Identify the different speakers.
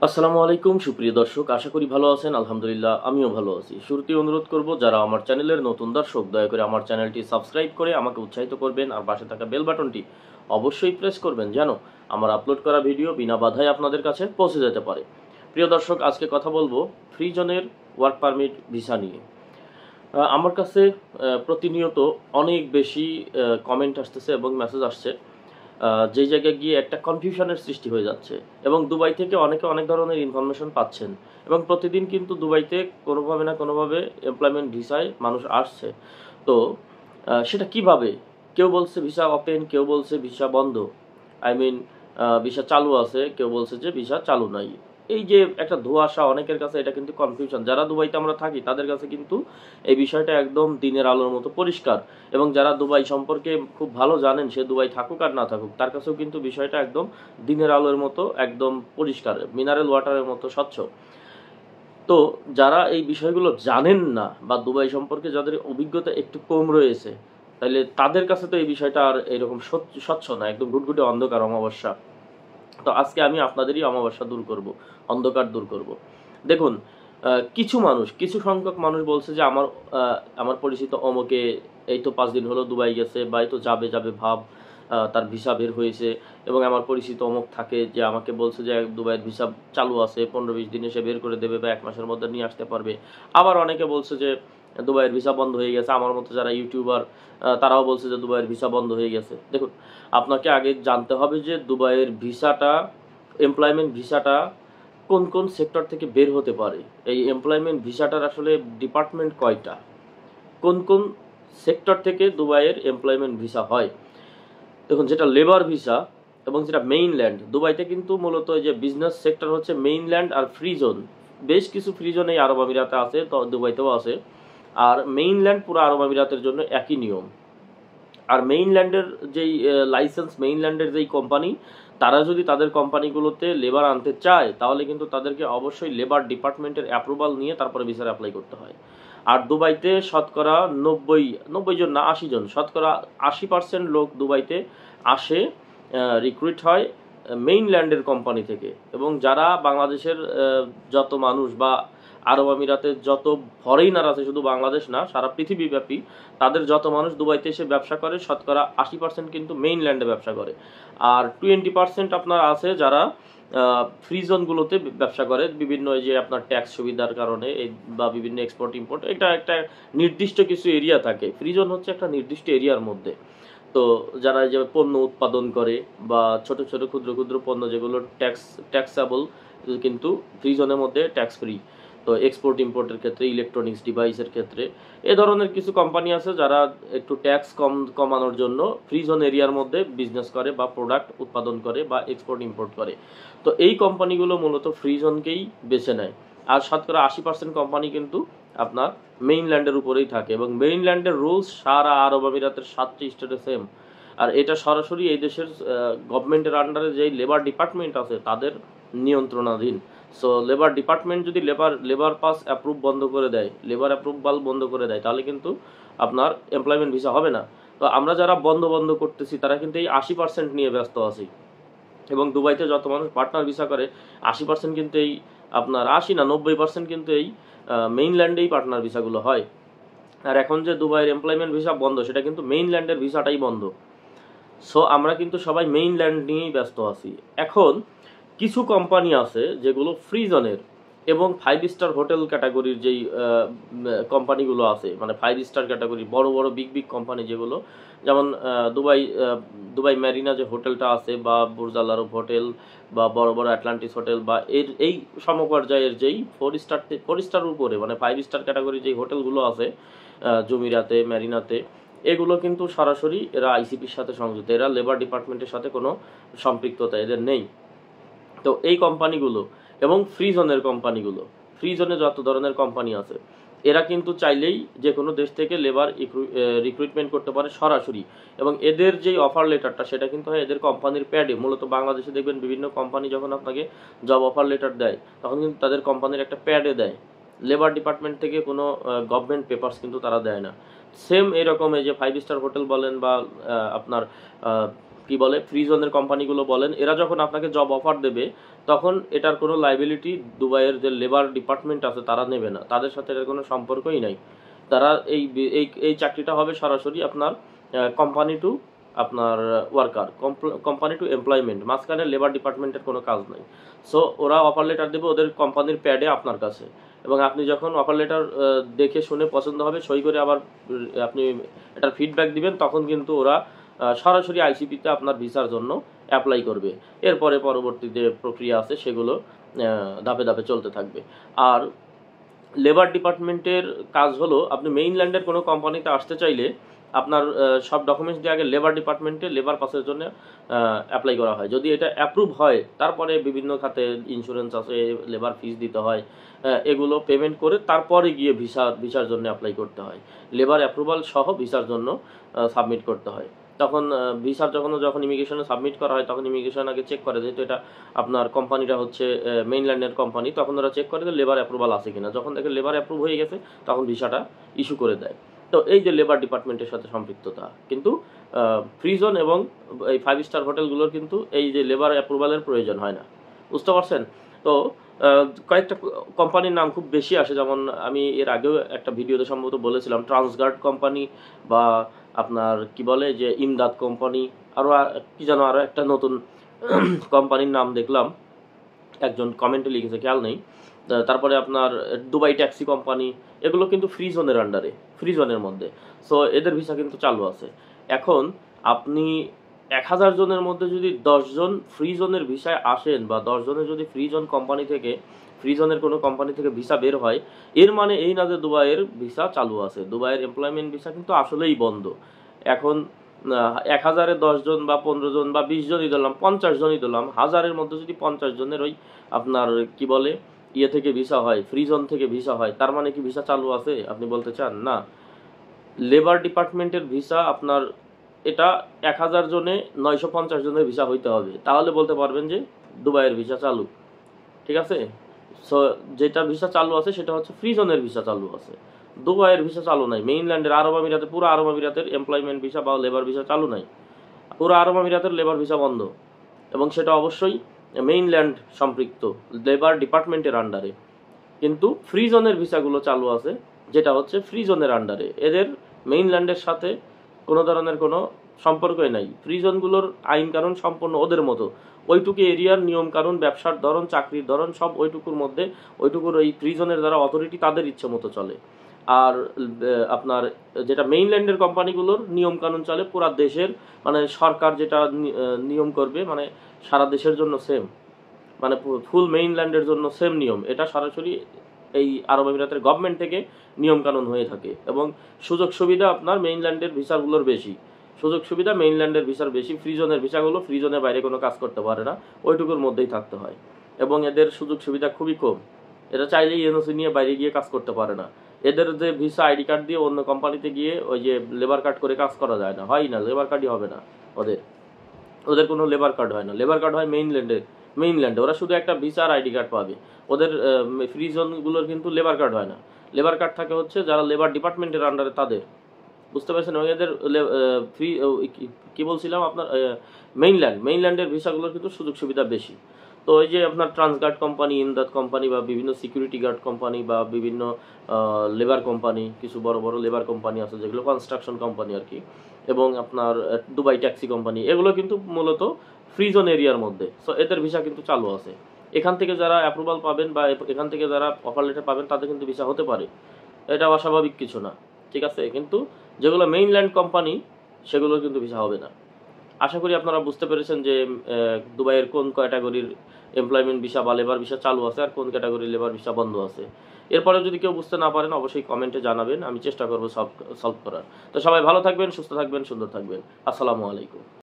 Speaker 1: আসসালামু আলাইকুম সুপ্রিয় দর্শক, আশা করি ভালো আছেন। আলহামদুলিল্লাহ আমিও ভালো আছি। শুরুতেই অনুরোধ করব, যারা আমার চ্যানেলের নতুন দর্শক, দয়া করে আমার চ্যানেলটি সাবস্ক্রাইব করে আমাকে উৎসাহিত করবেন, আর পাশে থাকা বেল বাটনটি অবশ্যই প্রেস করবেন যেন আমার আপলোড করা ভিডিও বিনা বাধায় আপনাদের কাছে পৌঁছে যেতে পারে। প্রিয় দর্শক, আজকে কথা বলবো ফ্রি জোনের ওয়ার্ক পারমিট ভিসা নিয়ে। আমার কাছে প্রতিনিয়ত অনেক বেশি কমেন্ট আসতেছে এবং মেসেজ আসছে, যেই জায়গায় গিয়ে একটা কনফিউশনের সৃষ্টি হয়ে যাচ্ছে, এবং দুবাই থেকে অনেকে অনেক ধরনের ইনফরমেশন পাচ্ছেন, এবং প্রতিদিন কিন্তু দুবাইতে কোনোভাবে না কোনোভাবে এমপ্লয়মেন্ট ভিসায় মানুষ আসছে। তো সেটা কিভাবে? কেউ বলছে ভিসা ওপেন, কেউ বলছে ভিসা বন্ধ, আই মিন ভিসা চালু আছে, কেউ বলছে যে ভিসা চালু নাই। এই যে একটা ধোঁয়াশা অনেকের কাছে, এটা কিন্তু কনফিউশন। যারা দুবাইতে আমরা থাকি তাদের কাছে কিন্তু এই বিষয়টা একদম দিনের আলোর মতো পরিষ্কার, এবং যারা দুবাই সম্পর্কে খুব ভালো জানেন, সে দুবাই থাকুক আর না থাকুক, তার কাছেও কিন্তু বিষয়টা একদম দিনের আলোর মতো একদম পরিষ্কার, মিনারেল ওয়াটারের মতো স্বচ্ছ। তো যারা এই বিষয়গুলো জানেন না, বা দুবাই সম্পর্কে যাদের অভিজ্ঞতা একটু কম রয়েছে, তাহলে তাদের কাছে তো এই বিষয়টা আর এরকম স্বচ্ছ না, একদম ঘুটঘুটে অন্ধকার, অমাবস্যা। তো আজকে আমি আপনাদেরই অমাবস্যা দূর করব, অন্ধকার দূর করব। দেখুন, কিছু সংখ্যক মানুষ বলছে যে আমার পরিচিত অমুকে এই তো 5 দিন হলো দুবাই গেছে, বা এই তো যাবে যাবে ভাব, তার ভিসা বের হয়েছে, এবং আমার পরিচিত অমুক থাকে যে আমাকে বলছে যে দুবাইয়ের ভিসা চালু আছে, 15-20 দিনে সে বের করে দেবে, বা 1 মাসের মধ্যে নিয়ে আসতে পারবে। আবার অনেকে বলছে যে দুবাইয়ের ভিসা বন্ধ হয়ে গেছে। আমার মতো যারা ইউটিউবার, তারাও বলছে যে দুবাইয়ের ভিসা বন্ধ হয়ে গেছে। দেখুন, আপনাকে আগে জানতে হবে যে দুবাইয়ের ভিসাটা, এমপ্লয়মেন্ট ভিসাটা কোন কোন সেক্টর থেকে বের হতে পারে। এই এমপ্লয়মেন্ট ভিসাটার আসলে ডিপার্টমেন্ট কয়টা, কোন কোন সেক্টর থেকে দুবাইয়ের এমপ্লয়মেন্ট ভিসা হয়। দেখুন, যেটা লেবার ভিসা এবং যেটা মেইনল্যান্ড, দুবাইতে কিন্তু মূলত যে বিজনেস সেক্টর হচ্ছে মেইনল্যান্ড আর ফ্রি জোন। বেশ কিছু ফ্রি জোন এই আরব আমিরাতে আছে, তো দুবাইতেও আছে। আর মেইনল্যান্ড পুরো আরব আমিরাতের জন্য একই নিয়ম। আর মেইনল্যান্ডের যেই লাইসেন্স, মেইনল্যান্ডের যেই কোম্পানি, তারা যদি তাদের কোম্পানিগুলোতে লেবার আনতে চায়, তাহলে কিন্তু তাদেরকে অবশ্যই লেবার ডিপার্টমেন্টের অ্যাপ্রুভাল নিয়ে তারপরে ভিসার অ্যাপ্লাই করতে হয়। আর দুবাইতে শতকরা 90 জন না 80 জন, শতকরা 80% লোক দুবাইতে আসে, রিক্রুইট হয় মেইনল্যান্ডের কোম্পানি থেকে। এবং যারা বাংলাদেশের যত মানুষ, বা আরব আমিরাতের যত ফরেইনার আছে, শুধু বাংলাদেশ না, সারা পৃথিবীব্যাপী তাদের যত মানুষ দুবাইতে এসে ব্যবসা করে, শতকরা 80% কিন্তু মেইনল্যান্ডে ব্যবসা করে। আর 20% আপনার আছে যারা ফ্রি জোনগুলোতে ব্যবসা করে, বিভিন্ন যে আপনার ট্যাক্স সুবিধার কারণে, বা বিভিন্ন এক্সপোর্ট ইম্পোর্ট, এটা একটা নির্দিষ্ট কিছু এরিয়া থাকে। ফ্রি জোন হচ্ছে একটা নির্দিষ্ট এরিয়ার মধ্যে। তো যারা যে পণ্য উৎপাদন করে, বা ছোট ছোট ক্ষুদ্র ক্ষুদ্র পণ্য যেগুলো ট্যাক্সেবল, কিন্তু ফ্রি জোনের মধ্যে ট্যাক্স ফ্রি। তো এক্সপোর্ট ইম্পোর্টের ক্ষেত্রে, ইলেকট্রনিক্স ডিভাইসের ক্ষেত্রে, এ ধরনের কিছু কোম্পানি আছে যারা একটু ট্যাক্স কমানোর জন্য ফ্রি জোন এরিয়ার মধ্যে বিজনেস করে, বা প্রোডাক্ট উৎপাদন করে, বা এক্সপোর্ট ইম্পোর্ট করে। তো এই কোম্পানিগুলো মূলত ফ্রি জোনকেই বেছে নেয়। আর শতকরা 80% কোম্পানি কিন্তু আপনার মেইনল্যান্ডের উপরেই থাকে, এবং মেইনল্যান্ডের রুলস সারা আরব আমিরাতের 7টি স্টেটে সেম। আর এটা সরাসরি এই দেশের গভর্নমেন্টের আন্ডারে যেই লেবার ডিপার্টমেন্ট আছে তাদের নিয়ন্ত্রণাধীন। সো লেবার ডিপার্টমেন্ট যদি লেবার পাস অ্যাপ্রুভ বন্ধ করে দেয়, লেবার অ্যাপ্রুভাল বন্ধ করে দেয়, তাহলে কিন্তু আপনার এমপ্লয়মেন্ট ভিসা হবে না। তো আমরা যারা বন্ধ করতেছি, তারা কিন্তু এই 80% নিয়ে ব্যস্ত আছি। এবং দুবাইতে যত মানুষ পার্টনার ভিসা করে, 80% কিন্তু এই আপনার 80 না 90% কিন্তু এই মেইনল্যান্ডেই পার্টনার ভিসাগুলো হয়। আর এখন যে দুবাইয়ের এমপ্লয়মেন্ট ভিসা বন্ধ, সেটা কিন্তু মেইনল্যান্ডের ভিসাটাই বন্ধ। সো আমরা কিন্তু সবাই মেইনল্যান্ড নিয়েই ব্যস্ত আছি। এখন কিছু কোম্পানি আছে যেগুলো ফ্রি জোনের, এবং 5 স্টার হোটেল ক্যাটাগরির যেই কোম্পানিগুলো আছে, মানে 5 স্টার ক্যাটাগরি, বড় বড় বিগ কোম্পানি যেগুলো, যেমন দুবাই ম্যারিনা যে হোটেলটা আছে, বা বুর্জ আল আরব হোটেল, বা বড় বড় অ্যাটলান্টিস হোটেল, বা এই সমপর্যায়ের যেই 4 স্টার উপরে, মানে 5 স্টার ক্যাটাগরির যেই হোটেলগুলো আছে জমিরাতে, ম্যারিনাতে, এগুলো কিন্তু সরাসরি এরা আইসিপির সাথে সংযুক্ত, এরা লেবার ডিপার্টমেন্টের সাথে কোনো সম্পৃক্ততা এদের নেই। তো এই কোম্পানিগুলো, এবং ফ্রি জোনের কোম্পানিগুলো, ফ্রি জোনে যত ধরনের কোম্পানি আছে, এরা কিন্তু চাইলেই যে কোনো দেশ থেকে লেবার রিক্রুটমেন্ট করতে পারে সরাসরি। এবং এদের যেই অফার লেটারটা, সেটা কিন্তু হয় এদের কোম্পানির প্যাডে। মূলত বাংলাদেশে দেখবেন বিভিন্ন কোম্পানি যখন আপনাকে জব অফার লেটার দেয়, তখন কিন্তু তাদের কোম্পানির একটা প্যাডে দেয়। লেবার ডিপার্টমেন্ট থেকে কোনো গভর্নমেন্ট পেপারস কিন্তু তারা দেয় না। সেম এরকম এই যে 5 স্টার হোটেল বলেন, বা আপনার কি বলে ফ্রি জোনের কোম্পানিগুলো বলেন, এরা যখন আপনাকে জব অফার দেবে তখন এটার কোনো লাইবিলিটি দুবাইয়ের যে লেবার ডিপার্টমেন্ট আছে তারা নেবে না, তাদের সাথে এর কোনো সম্পর্কই নাই। তারা এই এই এই চাকরিটা হবে সরাসরি আপনার কোম্পানি টু আপনার ওয়ার্কার, কোম্পানি টু এমপ্লয়মেন্ট, মাঝখানে লেবার ডিপার্টমেন্টের কোনো কাজ নাই। সো ওরা অফার লেটার দেবে ওদের কোম্পানির প্যাডে আপনার কাছে, এবং আপনি যখন অফার লেটার দেখে শুনে পছন্দ হবে সই করে আবার আপনি এটার ফিডব্যাক দিবেন, তখন কিন্তু ওরা সরাসরি আইসিপিতে আপনার ভিসার জন্য অ্যাপ্লাই করবে। এরপরে পরবর্তী যে প্রক্রিয়া আছে সেগুলো ধাপে ধাপে চলতে থাকবে। আর লেবার ডিপার্টমেন্টের কাজ হলো, আপনি মেইনল্যান্ডের কোনো কোম্পানিতে আসতে চাইলে আপনার সব ডকুমেন্টস দিয়ে আগে লেবার ডিপার্টমেন্টে লেবার পাসের জন্য অ্যাপ্লাই করা হয়। যদি এটা অ্যাপ্রুভ হয় তারপরে বিভিন্ন খাতে ইন্স্যুরেন্স আছে, লেবার ফিস দিতে হয়, এগুলো পেমেন্ট করে তারপরে গিয়ে ভিসার জন্য অ্যাপ্লাই করতে হয়। লেবার অ্যাপ্রুভাল সহ ভিসার জন্য সাবমিট করতে হয়। তখন ভিসার যখন ইমিগ্রেশনে সাবমিট করা হয় তখন ইমিগ্রেশন আগে চেক করে, যেহেতু এটা আপনার কোম্পানিটা হচ্ছে মেইনল্যান্ডের কোম্পানি, তখন ওরা চেক করে যে লেবার অ্যাপ্রুভাল আছে কিনা। যখন দেখে লেবার অ্যাপ্রুভ হয়ে গেছে তখন ভিসাটা ইস্যু করে দেয়। তো এই যে লেবার ডিপার্টমেন্টের সাথে সম্পৃক্ততা, কিন্তু ফ্রি জোন এবং এই 5 স্টার হোটেলগুলোর কিন্তু এই যে লেবার অ্যাপ্রুভালের প্রয়োজন হয় না, বুঝতে পারছেন? তো কয়েকটা কোম্পানির নাম খুব বেশি আসে, যেমন আমি এর আগেও একটা ভিডিওতে সম্ভবত বলেছিলাম ট্রান্সগার্ড কোম্পানি, বা আপনার কি বলে যে ইমদাদ কোম্পানি, আরও কি যেন আরও একটা নতুন কোম্পানির নাম দেখলাম, একজন কমেন্টে লিখেছে খেয়াল নেই। তারপরে আপনার দুবাই ট্যাক্সি কোম্পানি, এগুলো কিন্তু ফ্রি জোনের আন্ডারে, ফ্রি জোনের মধ্যে। সো এদের ভিসা কিন্তু চালু আছে। এখন আপনি 1000 জনের মধ্যে যদি 10 জন ফ্রি জোনের ভিসায় আসেন, বা 10 জনের যদি ফ্রি জোন কোম্পানি থেকে, ফ্রি জোনের কোনো কোম্পানি থেকে ভিসা বের হয়, এর মানে এই না যে দুবাইয়ের ভিসা চালু আছে। দুবাইয়ের এমপ্লয়মেন্ট ভিসা কিন্তু আসলেই বন্ধ। এখন 1000-এ 10 জন বা 15 জন বা 20 জনই ধরলাম, 50 জনই ধরলাম, 1000-এর মধ্যে যদি 50 জনের ওই আপনার কি বলে ইয়ে থেকে ভিসা হয়, ফ্রি জোন থেকে ভিসা হয়, তার মানে কি ভিসা চালু আছে আপনি বলতে চান? না। লেবার ডিপার্টমেন্টের ভিসা আপনার এটা 1000 জনে 950 জনের ভিসা হইতে হবে, তাহলে বলতে পারবেন যে দুবাইয়ের ভিসা চালু, ঠিক আছে? সো যেটা ভিসা চালু আছে সেটা হচ্ছে ফ্রি জোনের ভিসা চালু আছে, দুবাইয়ের ভিসা চালু নাই। মেইনল্যান্ডের আরব আমিরাতে, পুরো আরব আমিরাতের এমপ্লয়মেন্ট ভিসা বা লেবার ভিসা চালু নাই, পুরো আরব আমিরাতের লেবার ভিসা বন্ধ, এবং সেটা অবশ্যই মেইনল্যান্ড সম্পৃক্ত লেবার ডিপার্টমেন্টের আন্ডারে। কিন্তু ফ্রি জোনের ভিসাগুলো চালু আছে, যেটা হচ্ছে ফ্রি জোনের আন্ডারে, এদের মেইনল্যান্ডের সাথে কোনো ধরনের কোনো সম্পর্কই নাই। ফ্রি জোনগুলোর আইন কানুন সম্পূর্ণ ওদের মতো, ওইটুকু এরিয়ার নিয়ম কানুন, ব্যবসার ধরন, চাকরির ধরন সব ওইটুকুর মধ্যে, ওইটুকুর এই ফ্রি জোনের দ্বারা অথরিটি তাদের ইচ্ছে মতো চলে। আর আপনার যেটা মেইনল্যান্ডের কোম্পানিগুলোর নিয়ম কানুন চলে পুরা দেশের, মানে সরকার যেটা নিয়ম করবে মানে সারা দেশের জন্য সেম, মানে ফুল মেইনল্যান্ডের জন্য সেম নিয়ম, এটা সরাসরি এই আরব আমিরাতের গভর্নমেন্ট থেকে নিয়ম কানুন হয়ে থাকে। এবং সুযোগ সুবিধা আপনার মেইনল্যান্ডের ভিসাগুলোর বেশি, সুযোগ সুবিধা মেইনল্যান্ডের ভিসার বেশি। ফ্রি জোনের ভিসাগুলো ফ্রি জোনের বাইরে কোনো কাজ করতে পারে না, ওইটুকুর মধ্যেই থাকতে হয়, এবং এদের সুযোগ সুবিধা খুবই কম। এরা চাইলেই এনওসি নিয়ে বাইরে গিয়ে কাজ করতে পারে না। এদের যে ভিসা আইডি কার্ড দিয়ে অন্য কোম্পানিতে গিয়ে ওই যে লেবার কার্ড করে কাজ করা যায় না, হয় না, লেবার কার্ডই হবে না ওদের, ওদের কোনো লেবার কার্ড হয় না। লেবার কার্ড হয় মেইনল্যান্ডে ওরা শুধু একটা ভিসা আর আইডি কার্ড পাবে। ওদের ফ্রি জোনগুলোর কিন্তু লেবার কার্ড হয় না, লেবার কার্ড থাকে হচ্ছে যারা লেবার ডিপার্টমেন্টের আন্ডারে তাদের, বুঝতে পারছেন? এবং এদের ফ্রি কি বলছিলাম আপনার মেইনল্যান্ডের ভিসাগুলোর কিন্তু সুযোগ সুবিধা বেশি। তো ওই যে আপনার ট্রান্সগার্ড কোম্পানি, ইমদাদ কোম্পানি, বা বিভিন্ন সিকিউরিটি গার্ড কোম্পানি, বা বিভিন্ন লেবার কোম্পানি, কিছু বড় বড় লেবার কোম্পানি আছে যেগুলো কনস্ট্রাকশন কোম্পানি আর কি, এবং আপনার দুবাই ট্যাক্সি কোম্পানি, এগুলো কিন্তু মূলত ফ্রি জোন এরিয়ার মধ্যে। সো এদের ভিসা কিন্তু চালু আছে। এখান থেকে যারা অ্যাপ্রুভাল পাবেন বা এখান থেকে যারা অফার লেটার পাবেন তাদের কিন্তু ভিসা হতে পারে, এটা অস্বাভাবিক কিছু না, ঠিক আছে? কিন্তু যেগুলো মেইনল্যান্ড কোম্পানি সেগুলোর কিন্তু ভিসা হবে না। আশা করি আপনারা বুঝতে পেরেছেন যে দুবাইয়ের কোন ক্যাটাগরির এমপ্লয়মেন্ট ভিসা বা লেবার ভিসা চালু আছে আর কোন ক্যাটাগরির লেবার ভিসা বন্ধ আছে। এরপরে যদি কেউ বুঝতে না পারেন অবশ্যই কমেন্টে জানাবেন, আমি চেষ্টা করবো সলভ করার। তো সবাই ভালো থাকবেন, সুস্থ থাকবেন, সুন্দর থাকবেন। আসসালামু আলাইকুম।